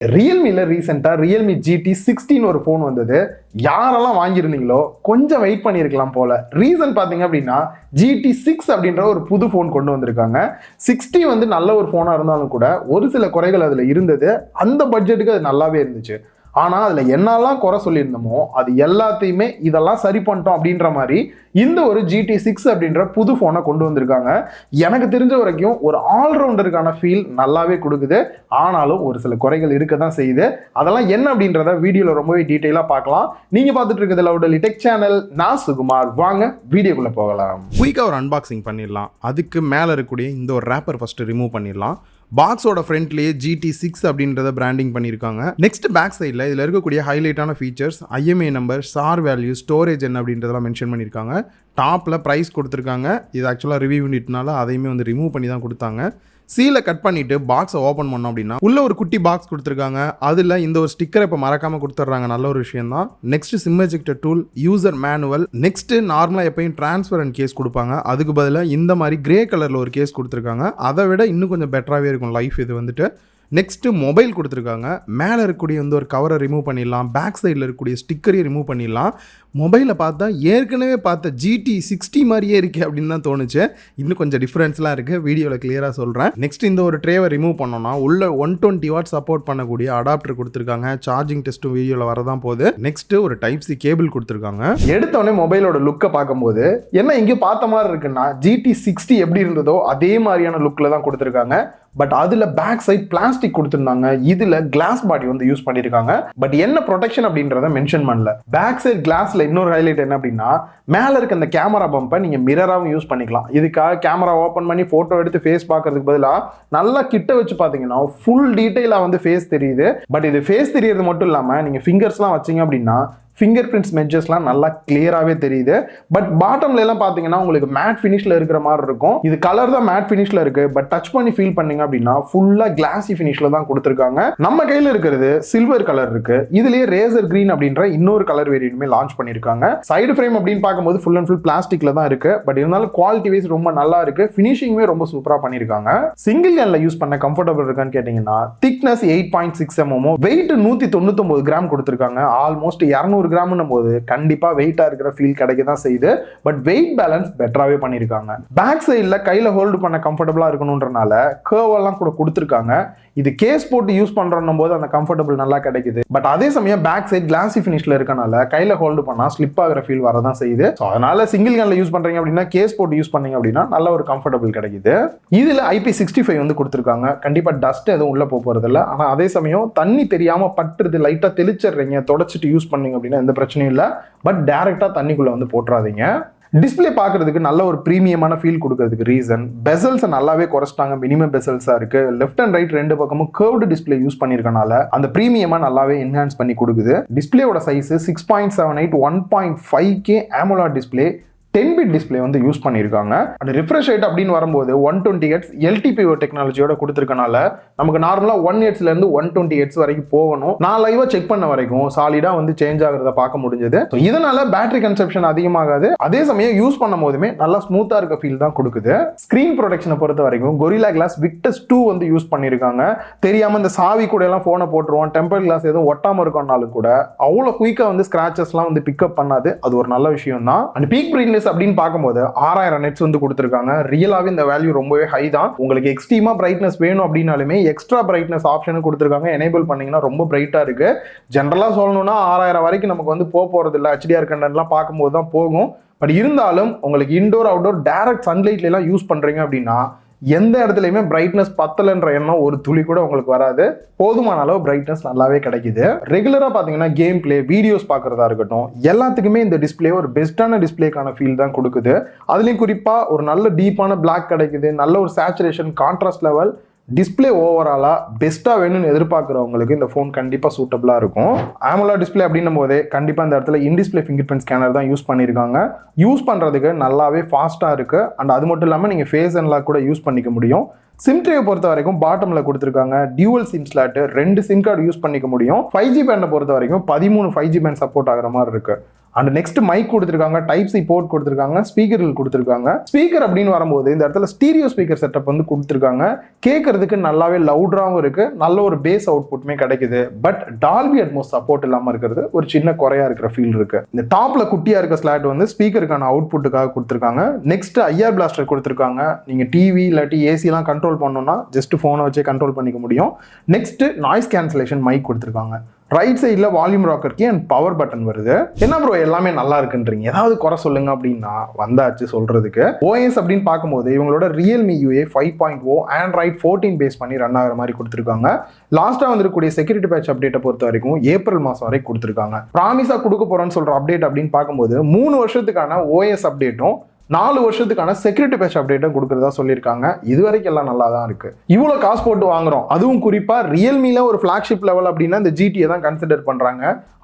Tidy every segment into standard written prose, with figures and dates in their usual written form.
Realme ரீசெண்டா Realme GT 16 ஒரு phone வந்தது. யாரெல்லாம் வாங்கியிருந்தீங்களோ கொஞ்சம் வெயிட் பண்ணியிருக்கலாம் போல. ரீசன் பார்த்தீங்க அப்படின்னா GT 6 அப்படின்ற ஒரு புது ஃபோன் கொண்டு வந்திருக்காங்க. 60 வந்து நல்ல ஒரு ஃபோனாக இருந்தாலும் கூட ஒரு சில குறைகள் அதில் இருந்தது. அந்த பட்ஜெட்டுக்கு அது நல்லாவே இருந்துச்சு. ஆனால் அதில் என்னெல்லாம் குறை சொல்லியிருந்தோமோ அது எல்லாத்தையுமே இதெல்லாம் சரி பண்ணிட்டோம் அப்படின்ற மாதிரி இந்த ஒரு GT 6 அப்படின்ற புது ஃபோனை கொண்டு வந்திருக்காங்க. எனக்கு தெரிஞ்ச வரைக்கும் ஒரு ஆல்ரவுண்டருக்கான ஃபீல் நல்லாவே கொடுக்குது. ஆனாலும் ஒரு சில குறைகள் இருக்க தான் செய்யுது. அதெல்லாம் என்ன அப்படின்றத வீடியோவில் ரொம்பவே டீட்டெயிலாக பார்க்கலாம். நீங்கள் பார்த்துட்டு இருக்கிறது லவுடலி டெக் சேனல். நான் சுகுமார். வாங்க வீடியோக்குள்ளே போகலாம். குயிக்காக ஒரு அன்பாக்சிங் பண்ணிடலாம். அதுக்கு மேலே இருக்கக்கூடிய இந்த ஒரு ரேப்பர் ஃபஸ்ட்டு ரிமூவ் பண்ணிடலாம். பாக்ஸோட ஃப்ரண்ட்லேயே GT 6 அப்படின்றத பிராண்டிங் பண்ணியிருக்காங்க. நெக்ஸ்ட் பேக் சைடில் இதில் இருக்கக்கூடிய ஹைலைட்டான features IMEI number, SAR value, storage என்ன அப்படின்றதெல்லாம் மென்ஷன் பண்ணியிருக்காங்க. டாப்பில் ப்ரைஸ் கொடுத்துருக்காங்க. இது ஆக்சுவலாக ரிவ்யூ யூனிட்னால அதையுமே வந்து ரிமூவ் பண்ணி தான் கொடுத்தாங்க. சீலை கட் பண்ணிவிட்டு பாக்ஸை ஓப்பன் பண்ணோம் அப்படின்னா உள்ள ஒரு குட்டி பாக்ஸ் கொடுத்துருக்காங்க. அதில் இந்த ஒரு ஸ்டிக்கரை இப்போ மறக்காமல் கொடுத்துட்றாங்க. நல்ல ஒரு விஷயம் தான். Next sim ejector tool, user manual, next நார்மலாக எப்பயும் டிரான்ஸ்ஃபர் அண்ட் கேஸ் கொடுப்பாங்க. அதுக்கு பதிலாக இந்த மாதிரி கிரே கலரில் ஒரு கேஸ் கொடுத்துருக்காங்க. அதை விட இன்னும் கொஞ்சம் பெட்டராகவே இருக்கும் லைஃப் இது வந்துட்டு. நெக்ஸ்ட்டு மொபைல் கொடுத்துருக்காங்க. மேலே இருக்கக்கூடிய வந்து ஒரு கவரை ரிமூவ் பண்ணிடலாம். பேக் சைடில் இருக்கக்கூடிய ஸ்டிக்கரையும் ரிமூவ் பண்ணிடலாம். மொபைலில் பார்த்தா ஏற்கனவே பார்த்த GT 60 மாதிரியே இருக்குது அப்படின்னு தான் தோணுச்சு. இன்னும் கொஞ்சம் டிஃப்ரென்ஸ்லாம் இருக்குது. வீடியோவில் கிளியராக சொல்கிறேன். நெக்ஸ்ட் இந்த ஒரு ட்ரேவை ரிமூவ் பண்ணோன்னா உள்ள 120 வாட் சப்போர்ட் பண்ணக்கூடிய அடாப்டர் கொடுத்துருக்காங்க. சார்ஜிங் டெஸ்ட்டும் வீடியோவில் வரதான் போகுது. நெக்ஸ்ட்டு ஒரு டைப் C கேபிள் கொடுத்துருக்காங்க. எடுத்தோடனே மொபைலோட லுக்கை பார்க்கும்போது என்ன எங்கேயும் பார்த்த மாதிரி இருக்குன்னா GT 60 எப்படி இருந்ததோ அதே மாதிரியான லுக்கில் தான் கொடுத்துருக்காங்க. பட் அதில் பேக் சைட் பிளாஸ்டிக் கொடுத்துருந்தாங்க. இதில் கிளாஸ் பாடி வந்து யூஸ் பண்ணியிருக்காங்க. பட் என்ன ப்ரொடெக்ஷன் அப்படின்றத மென்ஷன் பண்ணல. பேக் சைட் கிளாஸ்ல இன்னொரு ஹைலைட் என்ன அப்படின்னா மேலே இருக்க அந்த கேமரா பம்பை நீங்கள் மிரராகவும் யூஸ் பண்ணிக்கலாம். இதுக்காக கேமரா ஓப்பன் பண்ணி ஃபோட்டோ எடுத்து ஃபேஸ் பார்க்கறதுக்கு பதிலாக நல்லா கிட்ட வச்சு பார்த்தீங்கன்னா ஃபுல் டீட்டெயிலாக வந்து ஃபேஸ் தெரியுது. பட் இது ஃபேஸ் தெரியறது மட்டும் இல்லாமல் நீங்கள் ஃபிங்கர்ஸ்லாம் வச்சிங்க அப்படின்னா ஃபிங்கர் பிரிண்ட்ஸ் மெஜர்ஸ்லாம் நல்லா கிளியராகவே தெரியுது. பட் பாட்டம்ல எல்லாம் பார்த்தீங்கன்னா உங்களுக்கு மேட் ஃபினிஷில் இருக்கிற மாதிரி இருக்கும். இது கலர் தான் மேட் ஃபினிஷில் இருக்கு. பட் டச் பண்ணி ஃபீல் பண்ணீங்க அப்படின்னா ஃபுல்லாக கிளாசி ஃபினிஷில் தான் கொடுத்துருக்காங்க. நம்ம கையில் இருக்கிறது சில்வர் கலர் இருக்கு. இதுலேயே ரேசர் கிரீன் அப்படின்ற இன்னொரு கலர் வேரியன்ட்மே லான்ச் பண்ணியிருக்காங்க. சைடு ஃப்ரேம் அப்படின்னு பார்க்கும்போது ஃபுல் அண்ட் ஃபுல் பிளாஸ்டிக்ல தான் இருக்கு. பட் இருந்தாலும் குவாலிட்டி வைஸ் ரொம்ப நல்லா இருக்கு. ஃபினிஷிங்குமே ரொம்ப சூப்பராக பண்ணியிருக்காங்க. சிங்கிள் ஹேண்ட்ல யூஸ் பண்ண கம்ஃபர்டபுள் இருக்கான்னு கேட்டீங்கன்னா திக்னஸ் 8.6 mm, வெயிட் 199 கிராம் கொடுத்துருக்காங்க. ஆல்மோஸ்ட் 200 கிராம் போது கண்டிப்பா வெயிட்டா இருக்கிற ஃபீல் கிடைக்க தான் செய்யுது. பட் வெயிட் பேலன்ஸ் பெட்டராவே பண்ணிருக்காங்க. பேக் சைடுல கையில ஹோல்ட் பண்ண கம்ஃபர்டபுளா இருக்கணும்ன்றனால கர்வ் எல்லாம் கூட கொடுத்துருக்காங்க. இது கேஸ் போட்டு யூஸ் பண்றோம் போது அந்த கம்ஃபர்டபுள் நல்லா கிடைக்குது. பட் அதே சமயம் பேக் சைடு கிளாசி ஃபினிஷ்ல இருக்கனால கையில ஹோல்டு பண்ணா ஸ்லிப் ஆகிற ஃபீல் வரதான் செய்யுது. அதனால சிங்கிள் ஹேண்ட்ல யூஸ் பண்றீங்க அப்படின்னா கேஸ் போட்டு யூஸ் பண்ணீங்க அப்படின்னா நல்ல ஒரு கம்ஃபர்டபுள் கிடைக்குது. இதுல IP65 வந்து கொடுத்துருக்காங்க. கண்டிப்பா டஸ்ட் எதுவும் உள்ள போறது இல்லை. ஆனா அதே சமயம் தண்ணி தெரியாம பட்டுறது, லைட்டா தெளிச்சிடுறீங்க, தொடச்சிட்டு யூஸ் பண்ணீங்க அப்படின்னா எந்த பிரச்சனையும் இல்லை. பட் டைரக்டா தண்ணிக்குள்ள வந்து போட்டுறாதீங்க. டிஸ்பிளே பார்க்கறதுக்கு நல்ல ஒரு பிரீமியமான ஃபீல் கொடுக்கறதுக்கு ரீசன் பெசல்ஸ் நல்லாவே குறைச்சிட்டாங்க. மினிமம் பெசல்ஸா இருக்கு. லெஃப்ட் அண்ட் ரைட் ரெண்டு பக்கமும் கர்வ்டு டிஸ்பிளே யூஸ் பண்ணிருக்கனால அந்த பிரீமியமா நல்லாவே என்ஹான்ஸ் பண்ணி கொடுக்குது. டிஸ்பிளேயோட size 6.78 1.5K AMOLED display, 10-bit display வந்து யூஸ் பண்ணியிருக்காங்க. அந்த ரிஃப்ரெஷ் ரேட் அப்படின்னு வரும்போது 120Hz LTPO டெக்னாலஜியோட கொடுத்துருக்கனால நமக்கு நார்மலாக 1Hz இருந்து 120Hz வரைக்கும் போகணும். நான் லைவா செக் பண்ண வரைக்கும் சாலிடா வந்து சேஞ்ச் ஆகிறத பார்க்க முடிஞ்சது. இதனால பேட்டரி கன்சப்ஷன் அதிகமாகாது. அதே சமயம் யூஸ் பண்ணும் போதுமே நல்லா ஸ்மூத்தா இருக்க ஃபீல் தான் கொடுக்குது. ஸ்கிரீன் ப்ரொடெக்ஷனை பொறுத்த வரைக்கும் Gorilla Glass Victus 2 வந்து யூஸ் பண்ணியிருக்காங்க. தெரியாம இந்த சாவி கூட எல்லாம் போனை போட்டுருவோம், டெம்பர் கிளாஸ் எதுவும் ஒட்டாம இருக்கனாலும் கூட அவ்வளோ குயிக்கா வந்து ஸ்கிராச்சஸ்லாம் வந்து பிக்அப் பண்ணாது. அது ஒரு நல்ல விஷயம் தான். அண்ட் பீக் பிரைட்னஸ் அப்படின்னு பார்க்கும்போது 6000 nits வந்து கொடுத்துருக்காங்க. ரியலாவே இந்த வேல்யூ ரொம்பவே ஹை தான். உங்களுக்கு எக்ஸ்ட்ரீமா பிரைட்னஸ் வேணும் அப்படின்னாலுமே எக்ஸ்ட்ரா பிரைட்னஸ் ஆப்ஷன் கொடுத்துருக்காங்க. எனேபிள் பண்ணீங்கன்னா ரொம்ப பிரைட்டா இருக்கு. ஜென்ரலா சொல்லணும்னா 6000 வரைக்கும் நமக்கு வந்து போறது இல்லை. HDR கண்டென்ட்லாம் பார்க்கும்போது தான் போகும். பட் இருந்தாலும் உங்களுக்கு இன்டோர் அவுட்டோர் டைரக்ட் சன்லைட்ல எல்லாம் யூஸ் பண்றீங்க அப்படின்னா எந்த இடத்துலையுமே பிரைட்னஸ் பத்தலைன்ற எண்ணம் ஒரு துளி கூட உங்களுக்கு வராது. போதுமான அளவு பிரைட்னஸ் நல்லாவே கிடைக்குது. ரெகுலராக பார்த்தீங்கன்னா கேம் பிளே, வீடியோஸ் பார்க்குறதா இருக்கட்டும், எல்லாத்துக்குமே இந்த டிஸ்பிளே ஒரு பெஸ்ட்டான டிஸ்பிளேக்கான ஃபீல் தான் கொடுக்குது. அதுலேயும் குறிப்பாக ஒரு நல்ல டீப்பான பிளாக் கிடைக்குது. நல்ல ஒரு சேச்சுரேஷன், கான்ட்ராஸ்ட் லெவல், டிஸ்பிளே ஓவராலா பெஸ்டா வேணும்னு எதிர்பார்க்குறவங்களுக்கு இந்த ஃபோன் கண்டிப்பாக சூட்டபிளா இருக்கும். AMOLED டிஸ்பிளே அப்படின்னும் போதே கண்டிப்பாக இந்த இடத்துல இன்டிஸ்பிளே ஃபிங்கர் பிரிண்ட் ஸ்கேனர் தான் யூஸ் பண்ணியிருக்காங்க. யூஸ் பண்ணுறதுக்கு நல்லாவே ஃபாஸ்ட்டாக இருக்கு. அண்ட் அது மட்டும் இல்லாமல் நீங்கள் ஃபேஸ் அன்லாக் கூட யூஸ் பண்ணிக்க முடியும். சிம் ட்ரேயை பொறுத்த வரைக்கும் பாட்டம்ல கொடுத்துருக்காங்க. Dual sim slot, 2 sim card use பண்ணிக்க முடியும். 5G பேண்டை பொறுத்த வரைக்கும் 13 5G பேண்ட் சப்போர்ட் ஆகிற மாதிரி இருக்கு. அண்ட் நெக்ஸ்ட் மைக் கொடுத்துருக்காங்க, டைப் சி போர்ட் கொடுத்துருக்காங்க, ஸ்பீக்கர்கள் கொடுத்துருக்காங்க. ஸ்பீக்கர் அப்படின்னு வரும்போது இந்த இடத்துல ஸ்டீரியோ ஸ்பீக்கர் செட்டப் வந்து கொடுத்துருக்காங்க. கேட்கறதுக்கு நல்லாவே லவுடராகவும் இருக்கு, நல்ல ஒரு பேஸ் அவுட்புட்மே கிடைக்குது. பட் டால்பி அட்மோஸ் சப்போர்ட் இல்லாமல் இருக்கிறது ஒரு சின்ன குறையா இருக்கிற ஃபீல் இருக்கு. இந்த டாப்ல குட்டியா இருக்க ஸ்லாட் வந்து ஸ்பீக்கருக்கான அவுட்புட்டுக்காக கொடுத்துருக்காங்க. நெக்ஸ்ட் ஐஆர் பிளாஸ்டர் கொடுத்துருக்காங்க. நீங்க டிவி இல்லாட்டி ஏசி எல்லாம் கண்ட்ரோல் பண்ணணும்னா ஜஸ்ட் போனை வச்சே கண்ட்ரோல் பண்ணிக்க முடியும். நெக்ஸ்ட் நாய்ஸ் கேன்சலேஷன் மைக் கொடுத்துருக்காங்க. ரைட் சைடில் volume rocker key and power button வருது. என்ன ப்ரோ எல்லாமே நல்லா இருக்குன்றீங்க, ஏதாவது குறை சொல்லுங்க அப்படின்னா வந்தாச்சு சொல்றதுக்கு. ஓஎஸ் அப்படின்னு பார்க்கும்போது இவங்களோட Realme UA 5.0 Android 14 பேஸ் பண்ணி ரன் ஆகிற மாதிரி கொடுத்துருக்காங்க. லாஸ்ட்டாக வந்துருக்கூடிய செக்யூரிட்டி பேட்ச் அப்டேட்டை பொறுத்த வரைக்கும் ஏப்ரல் மாதம் வரைக்கும் கொடுத்துருக்காங்க. ப்ராமிஸாக கொடுக்க போறோன்னு சொல்ற அப்டேட் அப்படின்னு பார்க்கும்போது 3 வருஷத்துக்கான ஓஎஸ் அப்டேட்டும் 4 வருஷத்துக்கான செக்யூரிட்டி பேட்ச் அப்டேட்டும் கொடுக்குறதா சொல்லியிருக்காங்க. இது வரைக்கும் எல்லாம் நல்லா தான் இருக்கு. இவ்வளோ காசு போட்டு வாங்குறோம், அதுவும் குறிப்பா ரியல்மில ஒரு ஃபிளாக்ஷிப் லெவல் அப்படின்னா இந்த GT தான் கன்சிடர் பண்றாங்க.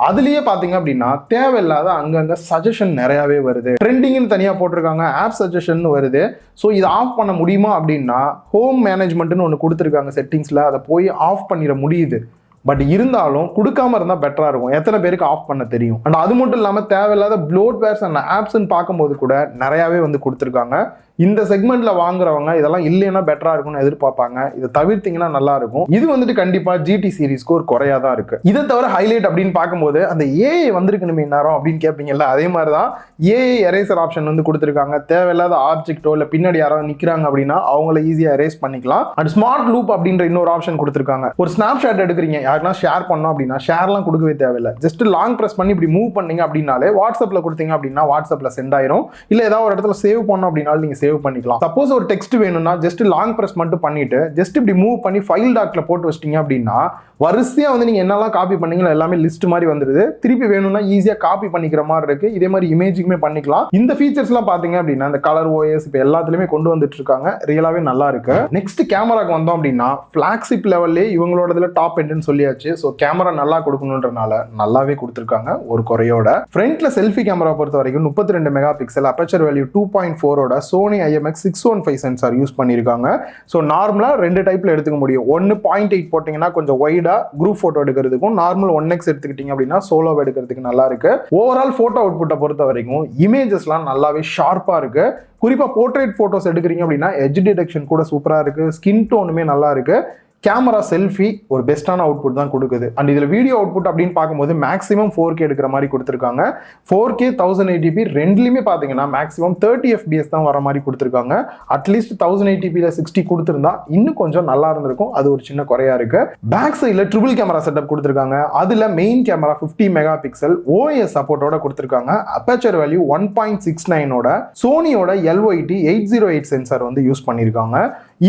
அதுலயே பாத்தீங்க அப்படின்னா தேவையில்லாத அங்கங்க சஜஷன் நிறையவே வருது. ட்ரெண்டிங்னு தனியா போட்டிருக்காங்க, ஆப் சஜஷன் வருது. ஸோ இதை ஆஃப் பண்ண முடியுமா அப்படின்னா ஹோம் மேனேஜ்மெண்ட்னு ஒன்று கொடுத்துருக்காங்க செட்டிங்ஸ்ல, அதை போய் ஆஃப் பண்ணிட முடியுது. பட் இருந்தாலும் கொடுக்காம இருந்தால் பெட்டராக இருக்கும். எத்தனை பேருக்கு ஆஃப் பண்ண தெரியும்? அண்ட் அது மட்டும் இல்லாமல் தேவையில்லாத ப்ளோட்வேர்ஸ் அண்ட் ஆப்ஸ்ன்னு பார்க்கும்போது கூட நிறையாவே வந்து கொடுத்துருக்காங்க. இந்த செக்மெண்ட்ல வாங்குறவங்க இதெல்லாம் இல்லைன்னா பெட்டரா இருக்கும்னு எதிர்பார்ப்பாங்க. இதை தவிர்த்தீங்கன்னா நல்லா இருக்கும். இது வந்துட்டு கண்டிப்பா GT சீரிஸ்க்கு ஒரு குறையா தான் இருக்கு. இதை தவிர ஹைலைட் அப்படின்னு பார்க்கும்போது அந்த ஏஐ வந்திருக்கணுமே நேரம் அப்படின்னு கேட்பீங்கல்ல, அதே மாதிரி தான் ஏஐ எரேசர் ஆப்ஷன் வந்து கொடுத்துருக்காங்க. தேவையில்லாத ஆப்ஜெக்டோ இல்லை பின்னாடி யாராவது நிற்கிறாங்க அப்படின்னா அவங்கள ஈஸியா எரேஸ் பண்ணிக்கலாம். அண்ட் ஸ்மார்ட் லூப் அப்படின்ற இன்னொரு ஆப்ஷன் கொடுத்துருக்காங்க. ஒரு ஸ்னாப் ஷாட் எடுக்கிறீங்க, யாருன்னா ஷேர் பண்ணோம் அப்படின்னா ஷேர்லாம் கொடுக்கவே தேவையில்லை. ஜஸ்ட் லாங் ப்ரெஸ் பண்ணி இப்படி மூவ் பண்ணீங்க அப்படின்னாலே வாட்ஸ்அப்ல கொடுத்தீங்க அப்படின்னா வாட்ஸ்அப்ல சென்ட் ஆயிரும். இல்லை ஏதாவது ஒரு இடத்துல சேவ் பண்ணோம் அப்படின்னாலும் நீங்க சேவ் பண்ணிக்கலாம். சப்போஸ் ஒரு டெக்ஸ்ட் வேணும்னா ஜஸ்ட் லாங் பிரஸ் மட்டும் பண்ணிட்டு ஜஸ்ட் இப்படி மூவ் பண்ணி ஃபைல் டாக்ல போட்டு வச்சிட்டீங்க அப்படின்னா வரிசையா வந்து நீங்க என்னெல்லாம் காப்பி பண்ணீங்களோ எல்லாமே லிஸ்ட் மாதிரி வந்துருது. திருப்பி வேணும்னா ஈஸியா காப்பி பண்ணிக்கிற மாதிரி இருக்கு. இதே மாதிரி இமேஜுக்குமே பண்ணிக்கலாம். இந்த ஃபீச்சர்ஸ் எல்லாம் பாத்தீங்க அப்படின்னா இந்த கலர் ஓஎஸ் இப்போ எல்லாத்துலயுமே கொண்டு வந்துட்டு இருக்காங்க. ரியலாவே நல்லா இருக்கு. நெக்ஸ்ட் கேமராக்கு வந்தோம் அப்படின்னா ஃபிளாக்ஷிப் லெவல்லே இவங்களோட டாப் எண்ட்னு சொல்லியாச்சு. ஸோ கேமரா நல்லா கொடுக்கணுன்றனால நல்லாவே கொடுத்துருக்காங்க ஒரு குறையோட. ஃப்ரண்ட்ல செல்ஃபி கேமரா பொறுத்த வரைக்கும் 32 mega pixel aperture value 2.4 Sony IMX 615 sensor use பண்ணியிருக்காங்க. ஸோ நார்மலா 2 டைப்ல எடுத்துக்க முடியும். 1.8 போட்டீங்கன்னா கொஞ்சம் வைடா குரூப் போட்டோ எடுக்கிறதுக்கும், நார்மல் 1x எடுத்துக்கிட்டீங்க அப்படின்னா சோலோ எடுக்கிறதுக்கு நல்லா இருக்கு. ஓவரால் போட்டோ அவுட்புட்டை பொறுத்த வரைக்கும் இமேஜஸ்லாம் நல்லாவே ஷார்ப்பா இருக்கு. குறிப்பா போர்ட்ரேட் போட்டோஸ் எடுக்கிறீங்க அப்படின்னா எட்ஜ் டிடெக்ஷன் கூட சூப்பரா இருக்கு. ஸ்கின் டோனுமே நல்லா இருக்கு. கேமரா செல்ஃபி ஒரு பெஸ்ட்டான அவுட்புட் தான் கொடுக்குது. அண்ட் இதில் வீடியோ அவுட்புட் அப்படின்னு பார்க்கும்போது மேக்ஸிமம் 4K எடுக்கிற மாதிரி கொடுத்துருக்காங்க. 4K 1080p ரெண்டுலையுமே பார்த்தீங்கன்னா மேக்ஸிமம் 30 FPS தான் வர மாதிரி கொடுத்துருக்காங்க. அட்லீஸ்ட் 1080pல 60 கொடுத்துருந்தா இன்னும் கொஞ்சம் நல்லா இருந்திருக்கும். அது ஒரு சின்ன குறையா இருக்கு. பேக் சைடில் ட்ரிபிள் கேமரா செட்டப் கொடுத்துருக்காங்க. அதில் main camera 50 mega pixel OIS சப்போர்ட்டோட கொடுத்துருக்காங்க. அப்பேச்சர் வேல்யூ 1.69 சோனியோட LYT 808 சென்சார் வந்து யூஸ் பண்ணியிருக்காங்க.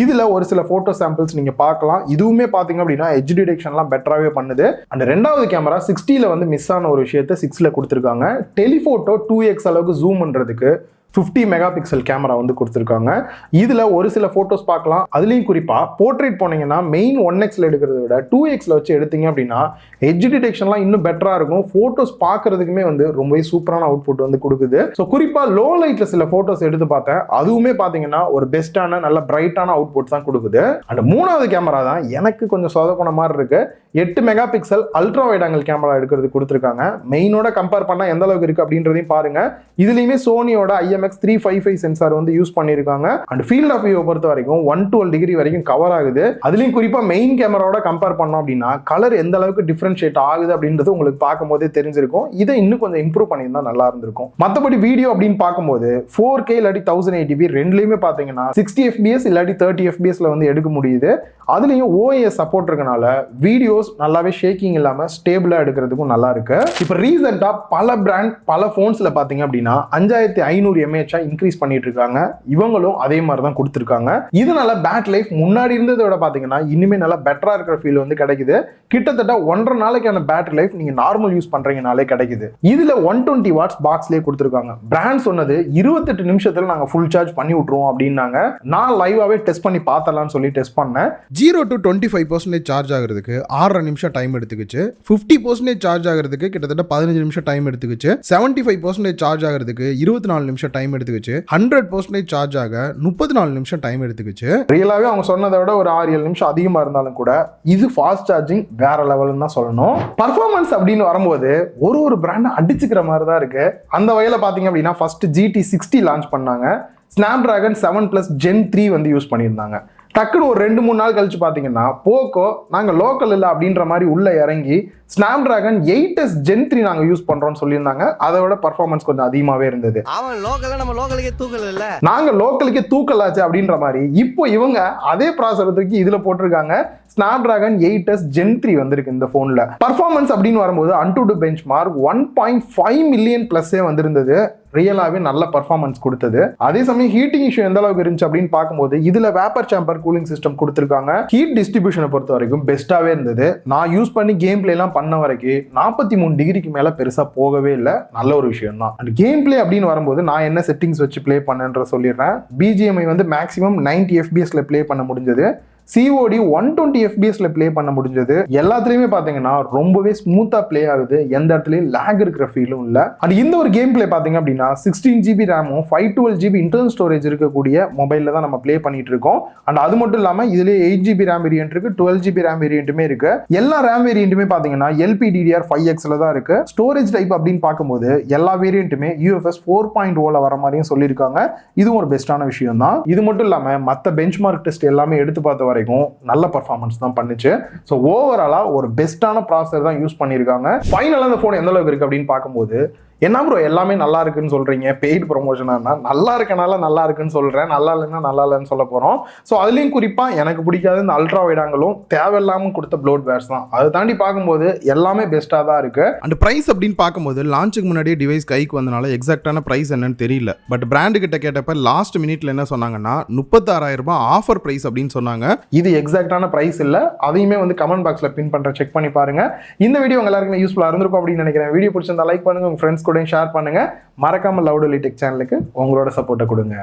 இதுல ஒரு சில போட்டோ சாம்பிள்ஸ் நீங்க பார்க்கலாம். இதுவுமே பாத்தீங்க அப்படின்னா எட்ஜ் டிடெக்ஷன்லாம் பெட்டராகவே பண்ணுது. அண்ட் ரெண்டாவது கேமரா 60ல வந்து மிஸ் ஆன ஒரு விஷயத்த 6ல கொடுத்துருக்காங்க. டெலிஃபோட்டோ 2x அளவுக்கு ஜூம் பண்றதுக்கு 50 மெகா பிக்சல் கேமரா வந்து கொடுத்துருக்காங்க. இதுல ஒரு சில போட்டோஸ் பார்க்கலாம். அதுலயும் குறிப்பா போர்ட்ரேட் போனீங்கன்னா மெயின் 1xல எடுக்கிறத விட 2xல வச்சு எடுத்தீங்க அப்படின்னா எட்ஜ் டிடெக்ஷன்லாம் இன்னும் பெட்டரா இருக்கும். போட்டோஸ் பார்க்கறதுக்குமே வந்து ரொம்பவே சூப்பரான அவுட்புட் வந்து கொடுக்குது. ஸோ குறிப்பா லோ லைட்ல சில போட்டோஸ் எடுத்து பார்த்தேன். அதுவுமே பாத்தீங்கன்னா ஒரு பெஸ்டான நல்ல பிரைட்டான அவுட்புட் தான் கொடுக்குது. அண்ட் மூணாவது கேமரா தான் எனக்கு கொஞ்சம் சொதப்பன மாதிரி இருக்கு. 8 mega pixel ultra wide angle camera எடுக்கிறது கொடுத்துருக்காங்க. மெயினோட கம்பேர் பண்ணா எந்த அளவுக்கு இருக்கு அப்படின்றதையும் பாருங்க. இதுலயுமே சோனியோட IMX 355 சென்சார் வந்து யூஸ் பண்ணிருக்காங்க. அண்ட் ஃபீல்ட் ஆஃப் வியூ பொறுத்த வரைக்கும் 112 டிகிரி வரைக்கும் கவர் ஆகுது. அதுலயும் குறிப்பா மெயின் கேமராவோட கம்பேர் பண்ணோம் அப்படின்னா கலர் எந்த அளவுக்கு டிஃபரன்ஷியேட் ஆகுது அப்படின்றது உங்களுக்கு பார்க்கும் போதே தெரிஞ்சிருக்கும். இதை இன்னும் கொஞ்சம் இம்ப்ரூவ் பண்ணியிருந்தா நல்லா இருந்திருக்கும். மற்றபடி வீடியோ அப்படின்னு பார்க்கும்போது 4K இல்லாட்டி 1080p ரெண்டுலயுமே பாத்தீங்கன்னா 60 FPS இல்லாட்டி 30 FPSல வந்து எடுக்க முடியுது. அதுலயும் OIS சப்போர்ட் இருக்கனால வீடியோஸ் நல்லாவே ஷேக்கிங் இல்லாம ஸ்டேபிளா எடுக்கிறதுக்கும் நல்லா இருக்கு. இப்போ ரீசெண்டா பல பிராண்ட் பல போன்ஸ்ல பாத்தீங்க அப்படின்னா 5500 mAh இன்க்ரீஸ் பண்ணிட்டு இருக்காங்க. இவங்களும் அதே மாதிரி தான் கொடுத்துருக்காங்க. இதனால பேட்டரி லைஃப் முன்னாடி இருந்ததை விட பாத்தீங்கன்னா இனிமே நல்லா பெட்டரா இருக்கிற ஃபீல் வந்து கிடைக்குது. கிட்டத்தட்ட 1.5 நாளைக்கான பேட்டரி லைஃப் நீங்க நார்மல் யூஸ் பண்றீங்கனாலே கிடைக்குது. இதுல 120 வாட்ஸ் பாக்ஸ்லயே கொடுத்துருக்காங்க. பிராண்ட் சொன்னது 28 நிமிஷத்துல நாங்க ஃபுல் சார்ஜ் பண்ணி விட்டுருவோம் அப்படின்னாங்க. நான் லைவாவே டெஸ்ட் பண்ணி பார்த்தலாம்னு சொல்லி டெஸ்ட் பண்ணேன். 0 to 25% சார்ஜ் ஆகிறதுக்கு 6.5 நிமிஷம் டைம் எடுத்துக்கிச்சு. 50% சார்ஜ் ஆகிறதுக்கு கிட்டத்தட்ட 15 நிமிஷம் டைம் எடுத்துக்கிச்சு. 75% சார்ஜ் ஆகிறதுக்கு 24 நிமிஷம் டைம் எடுத்துக்கிச்சு. 100% சார்ஜ் ஆக 34 நிமிஷம் டைம் எடுத்துக்கிச்சு. ரியலாவே அவங்க சொன்னதை விட ஒரு 6-7 நிமிஷம் அதிகமா இருந்தாலும் கூட இது ஃபாஸ்ட் சார்ஜிங் வேற லெவல்னு தான் சொல்லணும். பர்ஃபார்மன்ஸ் அப்படின்னு வரும்போது ஒரு பிராண்ட் அடிச்சுக்கிற மாதிரி தான் இருக்கு. அந்த வகையில பாத்தீங்க அப்படின்னா ஃபர்ஸ்ட் GT60 லான்ச் பண்ணாங்க. Snapdragon 7+ Gen 3 வந்து யூஸ் பண்ணியிருந்தாங்க. டக்குன்னு ஒரு 2-3 நாள் கழிச்சு பார்த்தீங்கன்னா போக்கோ நாங்கள் லோக்கல் இல்லை அப்படின்ற மாதிரி உள்ள இறங்கி Snapdragon 8s Gen 3 நாங்கள் யூஸ் பண்ணுறோம்னு சொல்லியிருந்தாங்க. அதை விட பர்ஃபார்மன்ஸ் கொஞ்சம் அதிகமாகவே இருந்தது. நாங்கள் லோக்கலுக்கே தூக்கலாச்சு அப்படின்ற மாதிரி இப்போ இவங்க அதே ப்ராசஸருக்கு இதில் போட்டிருக்காங்க. Snapdragon 8s Gen 3 வந்திருக்கு இந்த ஃபோனில். பர்ஃபார்மன்ஸ் அப்படின்னு வரும்போது Antutu பெஞ்ச்மார்க் 1.5 மில்லியன் ப்ளஸ்ஸே வந்திருந்தது. ரியலாகவே நல்ல பர்ஃபார்மன்ஸ் கொடுத்தது. அதே சமயம் ஹீட்டிங் இஷ்யூ எந்த அளவுக்கு இருந்துச்சு அப்படின்னு பார்க்கும்போது இதில் வேப்பர் சேம்பர் கூலிங் சிஸ்டம் கொடுத்துருக்காங்க. ஹீட் டிஸ்ட்ரிபியூஷனை பொறுத்த வரைக்கும் பெஸ்ட்டாகவே இருந்தது. நான் யூஸ் பண்ணி கேம் பிளேலாம் பண்ண வரைக்கும் 43 டிகிரிக்கு மேலே பெருசாக போகவே இல்லை. நல்ல ஒரு விஷயம் தான். அண்ட் கேம் பிளே அப்படின்னு வரும்போது நான் என்ன செட்டிங்ஸ் வச்சு பிளே பண்ணேன்ற சொல்லிடுறேன். BGMI வந்து மேக்ஸிமம் 90 FPSல பிளே பண்ண முடிஞ்சது. COD 120 FPSல பிளே பண்ண முடிஞ்சது. எல்லாத்துலயுமே பாத்தீங்கன்னா ரொம்பவே ஸ்மூத்தா பிளே ஆகுது. எந்த இடத்துலயும் லேக் இருக்கிற ஃபீலும் இல்ல. அண்ட் இந்த ஒரு கேம் பிளே பாத்தீங்க அப்படின்னா 16 GB ரேமும் 512 GB இன்டர்னல் ஸ்டோரேஜ் இருக்கக்கூடிய மொபைல்ல தான் நம்ம பிளே பண்ணிட்டு இருக்கோம். அண்ட் அது மட்டும் இல்லாம இதுலயே 8 GB ரேம் வேரியன்ட் இருக்கு, 12 GB ரேம் வேரியன்ட்டுமே இருக்கு. எல்லா ரேம் வேரியன்ட்டுமே பாத்தீங்கன்னா LPDDR5Xல தான் இருக்கு. ஸ்டோரேஜ் டைப் அப்படின்னு பார்க்கும்போது எல்லா வேரியன்ட்டுமே UFS 4.0ல வர மாதிரியும் சொல்லியிருக்காங்க. இதுவும் ஒரு பெஸ்டான விஷயம் தான். இது மட்டும் இல்லாம மற்ற பெஞ்ச்மார்க் டெஸ்ட் எல்லாமே எடுத்து பார்த்த நல்ல பர்ஃபார்மன்ஸ் தான் பண்ணுச்சு. ஸோ ஓவராலா ஒரு பெஸ்டான ப்ராசஸர் தான் யூஸ் பண்ணியிருக்காங்க. ஃபைனலாக அந்த ஃபோன் எந்த அளவுக்கு இருக்கு அப்படின்னு பார்க்கும்போது என்ன ப்ரோ எல்லாமே நல்லா இருக்குன்னு சொல்றீங்க, பெய்டு ப்ரொமோஷனா? நல்லா இருக்கனால நல்லா இருக்குன்னு சொல்றேன், நல்லா இல்லைன்னா நல்லா இல்லைன்னு சொல்ல போறோம். ஸோ அதுலயும் குறிப்பா எனக்கு பிடிக்காத இந்த அல்ட்ரா வைடாங்களும் தேவையில்லாம கொடுத்த ப்ளோட் வேர்ஸ் தான். அதை தாண்டி பார்க்கும்போது எல்லாமே பெஸ்டா தான் இருக்கு. அண்ட் பிரைஸ் அப்படின்னு பார்க்கும்போது லான்ச்சுக்கு முன்னாடியே டிவைஸ் கைக்கு வந்தனால எக்ஸாக்டான பிரைஸ் என்னன்னு தெரியல. பட் பிராண்டு கிட்ட கேட்டப்ப லாஸ்ட் மினிட்ல என்ன சொன்னாங்கன்னா 36,000 ரூபாய் ஆஃபர் பிரைஸ் அப்படின்னு சொன்னாங்க. இது எக்ஸாக்டான பிரைஸ் இல்ல. அதையுமே வந்து கமெண்ட் பாக்ஸ்ல பின் பண்ற செக் பண்ணி பாருங்க. இந்த வீடியோ உங்க எல்லாருக்குமே யூஸ்ஃபுல்லா இருந்திருக்கும் அப்படின்னு நினைக்கிறேன். வீடியோ பிடிச்சிருந்தா லைக் பண்ணுங்க, உங்க ஃப்ரெண்ட்ஸ் கூட ஷேர் பண்ணுங்க. மறக்காம லவுட் டெக் சேனலுக்கு உங்களோட சப்போர்ட்டை கொடுங்க.